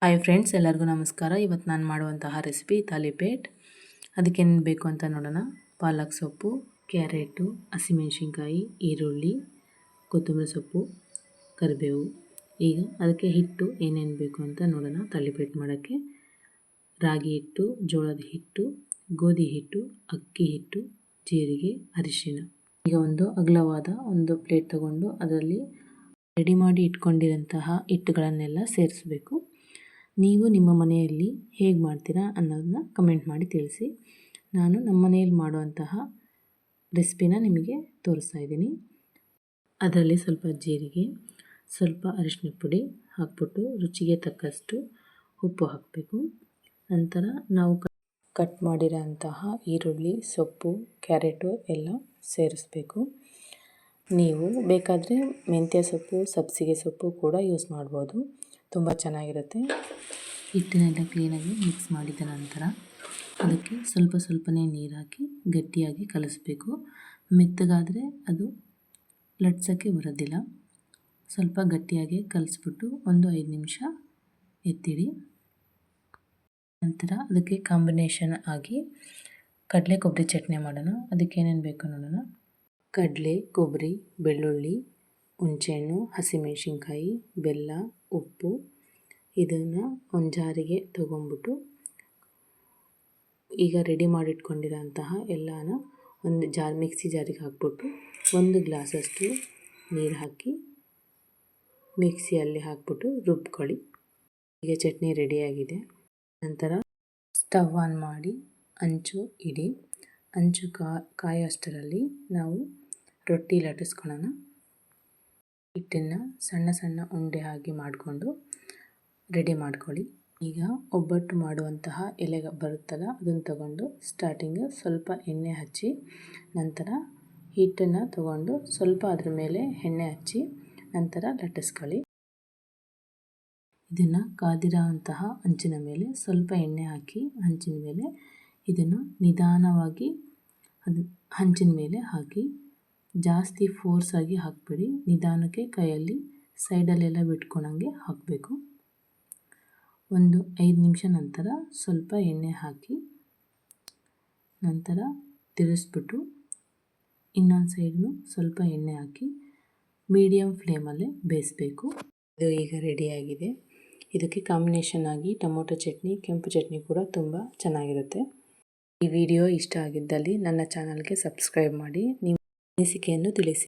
Hi friends, ಎಲ್ಲರಿಗೂ ನಮಸ್ಕಾರ. ಇವತ್ತು ನಾನು ಮಾಡುವಂತಹ ರೆಸಿಪಿ ತಾಲಿಪೇಟ್. ಅದಕ್ಕೇನು ಬೇಕು ಅಂತ ನೋಡೋಣ. ಪಾಲಕ್ ಸೊಪ್ಪು, ಕ್ಯಾರೆಟು, ಹಸಿಮೆಣಸಿನ್ಕಾಯಿ, ಈರುಳ್ಳಿ, ಕೊತ್ತಂಬರಿ ಸೊಪ್ಪು, ಕರಿಬೇವು. ಈಗ ಅದಕ್ಕೆ ಹಿಟ್ಟು ಏನೇನು ಬೇಕು ಅಂತ ನೋಡೋಣ. ತಾಲಿಪೇಟ್ ಮಾಡೋಕ್ಕೆ ರಾಗಿ ಹಿಟ್ಟು, ಜೋಳದ ಹಿಟ್ಟು, ಗೋಧಿ ಹಿಟ್ಟು, ಅಕ್ಕಿ ಹಿಟ್ಟು, ಜೀರಿಗೆ, ಅರಿಶಿಣ. ಈಗ ಒಂದು ಅಗಲವಾದ ಒಂದು ಪ್ಲೇಟ್ ತಗೊಂಡು ಅದರಲ್ಲಿ ರೆಡಿ ಮಾಡಿ ಇಟ್ಕೊಂಡಿರೋಂತಹ ಹಿಟ್ಟುಗಳನ್ನೆಲ್ಲ ಸೇರಿಸಬೇಕು. ನೀವು ನಿಮ್ಮ ಮನೆಯಲ್ಲಿ ಹೇಗೆ ಮಾಡ್ತೀರಾ ಅನ್ನೋದನ್ನ ಕಮೆಂಟ್ ಮಾಡಿ ತಿಳಿಸಿ. ನಾನು ನಮ್ಮ ಮನೆಯಲ್ಲಿ ಮಾಡುವಂತಹ ರೆಸಿಪಿನ ನಿಮಗೆ ತೋರಿಸ್ತಾ ಇದ್ದೀನಿ. ಅದರಲ್ಲಿ ಸ್ವಲ್ಪ ಜೀರಿಗೆ, ಸ್ವಲ್ಪ ಅರಿಶಿನ ಪುಡಿ ಹಾಕ್ಬಿಟ್ಟು ರುಚಿಗೆ ತಕ್ಕಷ್ಟು ಉಪ್ಪು ಹಾಕಬೇಕು. ನಂತರ ನಾವು ಕಟ್ ಮಾಡಿರೋಂತಹ ಈರುಳ್ಳಿ, ಸೊಪ್ಪು, ಕ್ಯಾರೆಟು ಎಲ್ಲ ಸೇರಿಸ್ಬೇಕು. ನೀವು ಬೇಕಾದರೆ ಮೆಂತ್ಯ ಸೊಪ್ಪು, ಸಬ್ಬಸಿಗೆ ಸೊಪ್ಪು ಕೂಡ ಯೂಸ್ ಮಾಡ್ಬೋದು. ತುಂಬ ಚೆನ್ನಾಗಿರುತ್ತೆ. ಹಿಟ್ಟನ್ನೆಲ್ಲ ಕ್ಲೀನಾಗಿ ಮಿಕ್ಸ್ ಮಾಡಿದ ನಂತರ ಅದಕ್ಕೆ ಸ್ವಲ್ಪನೇ ನೀರು ಹಾಕಿ ಗಟ್ಟಿಯಾಗಿ ಕಲಿಸ್ಬೇಕು. ಮೆತ್ತಗಾದರೆ ಅದು ಲಟ್ಸೋಕ್ಕೆ ಬರೋದಿಲ್ಲ. ಸ್ವಲ್ಪ ಗಟ್ಟಿಯಾಗಿ ಕಲಿಸ್ಬಿಟ್ಟು ಒಂದು 5 ನಿಮಿಷ ಎತ್ತಿಡಿ. ನಂತರ ಅದಕ್ಕೆ ಕಾಂಬಿನೇಷನ್ ಆಗಿ ಕಡಲೆ ಕೊಬ್ಬರಿ ಚಟ್ನಿ ಮಾಡೋಣ. ಅದಕ್ಕೆ ಏನೇನು ಬೇಕು ನೋಡೋಣ. ಕಡಲೆ, ಕೊಬ್ಬರಿ, ಬೆಳ್ಳುಳ್ಳಿ, ಹುಣಸೆಹಣ್ಣು, ಹಸಿಮೆಣಸಿನ್ಕಾಯಿ, ಬೆಲ್ಲ, ಉಪ್ಪು. ಇದನ್ನು ಒಂದು ಜಾರಿಗೆ ತೊಗೊಂಬಿಟ್ಟು ಈಗ ರೆಡಿ ಮಾಡಿಟ್ಕೊಂಡಿರೋಂತಹ ಎಲ್ಲನ ಒಂದು ಮಿಕ್ಸಿ ಜಾರಿಗೆ ಹಾಕ್ಬಿಟ್ಟು 1 ಗ್ಲಾಸಷ್ಟು ನೀರು ಹಾಕಿ ಮಿಕ್ಸಿಯಲ್ಲಿ ಹಾಕ್ಬಿಟ್ಟು ರುಬ್ಕೊಳ್ಳಿ. ಈಗ ಚಟ್ನಿ ರೆಡಿಯಾಗಿದೆ. ನಂತರ ಸ್ಟವ್ ಆನ್ ಮಾಡಿ ಹಂಚು ಇಡಿ. ಹಂಚು ಕಾಯೋಷ್ಟರಲ್ಲಿ ನಾವು ರೊಟ್ಟಿ ಲಟ್ಟಿಸ್ಕೊಳ್ಳೋಣ. ಹಿಟ್ಟನ್ನು ಸಣ್ಣ ಉಂಡೆ ಆಗಿ ಮಾಡಿಕೊಂಡು ರೆಡಿ ಮಾಡ್ಕೊಳ್ಳಿ. ಈಗ ಒಬ್ಬಟ್ಟು ಮಾಡುವಂತಹ ಎಲೆ ಬರುತ್ತಲ್ಲ, ಅದನ್ನು ತಗೊಂಡು ಸ್ಟಾರ್ಟಿಂಗ್ ಸ್ವಲ್ಪ ಎಣ್ಣೆ ಹಚ್ಚಿ, ನಂತರ ಹಿಟ್ಟನ್ನು ತಗೊಂಡು ಸ್ವಲ್ಪ ಅದ್ರ ಮೇಲೆ ಎಣ್ಣೆ ಹಚ್ಚಿ ನಂತರ ಲಟ್ಟಿಸ್ಕೊಳ್ಳಿ. ಇದನ್ನು ಕಾದಿರೋ ಅಂತಹ ಹಂಚಿನ ಮೇಲೆ ಸ್ವಲ್ಪ ಎಣ್ಣೆ ಹಾಕಿ ಹಂಚಿನ ಮೇಲೆ ಇದನ್ನು ನಿಧಾನವಾಗಿ ಹಂಚಿನ ಮೇಲೆ ಹಾಕಿ, ಜಾಸ್ತಿ ಫೋರ್ಸಾಗಿ ಹಾಕಬೇಡಿ. ನಿಧಾನಕ್ಕೆ ಕೈಯಲ್ಲಿ ಸೈಡಲ್ಲೆಲ್ಲ ಬಿಟ್ಕೊಳಂಗೆ ಹಾಕಬೇಕು. ಒಂದು 5 ನಿಮಿಷ ನಂತರ ಸ್ವಲ್ಪ ಎಣ್ಣೆ ಹಾಕಿ ನಂತರ ತಿರುಗಿಸ್ಬಿಟ್ಟು ಇನ್ನೊಂದು ಸೈಡ್ನು ಸ್ವಲ್ಪ ಎಣ್ಣೆ ಹಾಕಿ ಮೀಡಿಯಮ್ ಫ್ಲೇಮಲ್ಲೇ ಬೇಯಿಸಬೇಕು. ಇದು ಈಗ ರೆಡಿಯಾಗಿದೆ. ಇದಕ್ಕೆ ಕಾಂಬಿನೇಷನ್ ಆಗಿ ಟೊಮೊಟೊ ಚಟ್ನಿ, ಕೆಂಪು ಚಟ್ನಿ ಕೂಡ ತುಂಬ ಚೆನ್ನಾಗಿರುತ್ತೆ. ಈ ವಿಡಿಯೋ ಇಷ್ಟ ಆಗಿದ್ದಲ್ಲಿ ನನ್ನ ಚಾನಲ್ಗೆ ಸಬ್ಸ್ಕ್ರೈಬ್ ಮಾಡಿ, ನಿಮ್ಮ ಅನಿಸಿಕೆಯನ್ನು ತಿಳಿಸಿ.